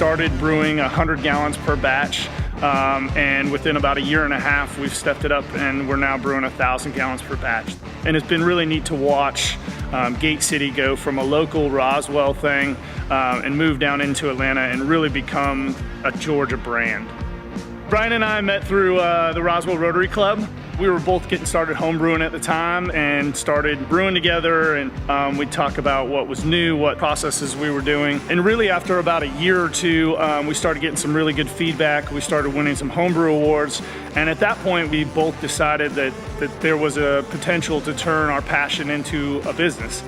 started brewing 100 gallons per batch, and within about a year and a half, we've stepped it up and we're now brewing 1,000 gallons per batch. And it's been really neat to watch Gate City go from a local Roswell thing and move down into Atlanta and really become a Georgia brand. Brian and I met through the Roswell Rotary Club. We were both getting started home brewing at the time and started brewing together, and we'd talk about what was new, what processes we were doing. And really after about a year or two, we started getting some really good feedback. We started winning some homebrew awards. And at that point, we both decided that there was a potential to turn our passion into a business.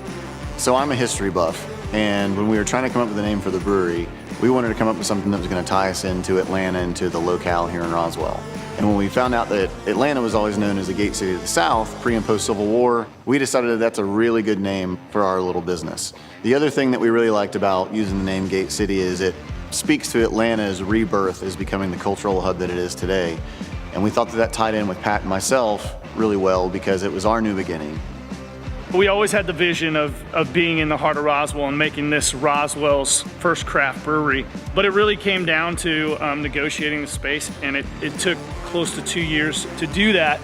So I'm a history buff, and when we were trying to come up with a name for the brewery, we wanted to come up with something that was going to tie us into Atlanta and to the locale here in Roswell. And when we found out that Atlanta was always known as the Gate City of the South, pre and post Civil War, we decided that that's a really good name for our little business. The other thing that we really liked about using the name Gate City is it speaks to Atlanta's rebirth as becoming the cultural hub that it is today. And we thought that that tied in with Pat and myself really well because it was our new beginning. We always had the vision of being in the heart of Roswell and making this Roswell's first craft brewery. But it really came down to negotiating the space, and it took close to 2 years to do that.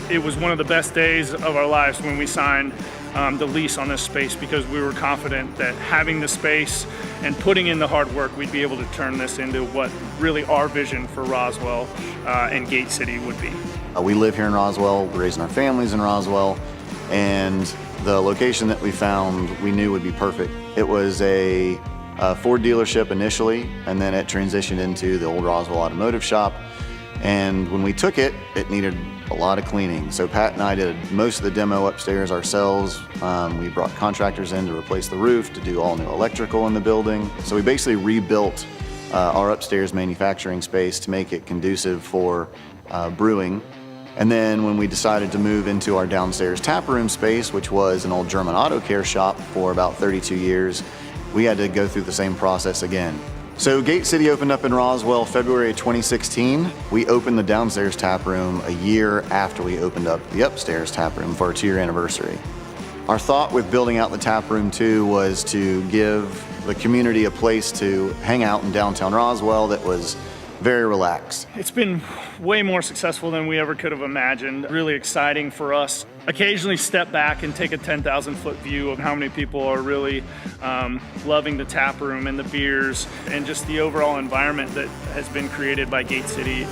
It was one of the best days of our lives when we signed the lease on this space, because we were confident that having the space and putting in the hard work, we'd be able to turn this into what really our vision for Roswell and Gate City would be. We live here in Roswell, we're raising our families in Roswell, and the location that we found we knew would be perfect. It was a Ford dealership initially, and then it transitioned into the old Roswell automotive shop. And when we took it, it needed a lot of cleaning. So Pat and I did most of the demo upstairs ourselves. We brought contractors in to replace the roof, to do all new electrical in the building. So we basically rebuilt our upstairs manufacturing space to make it conducive for brewing. And then when we decided to move into our downstairs taproom space, which was an old German auto care shop for about 32 years, we had to go through the same process again. So Gate City opened up in Roswell February 2016. We opened the downstairs taproom a year after we opened up the upstairs taproom for our 2-year anniversary. Our thought with building out the taproom too was to give the community a place to hang out in downtown Roswell that was very relaxed. It's been way more successful than we ever could have imagined. Really exciting for us. Occasionally step back and take a 10,000-foot view of how many people are really loving the tap room and the beers and just the overall environment that has been created by Gate City.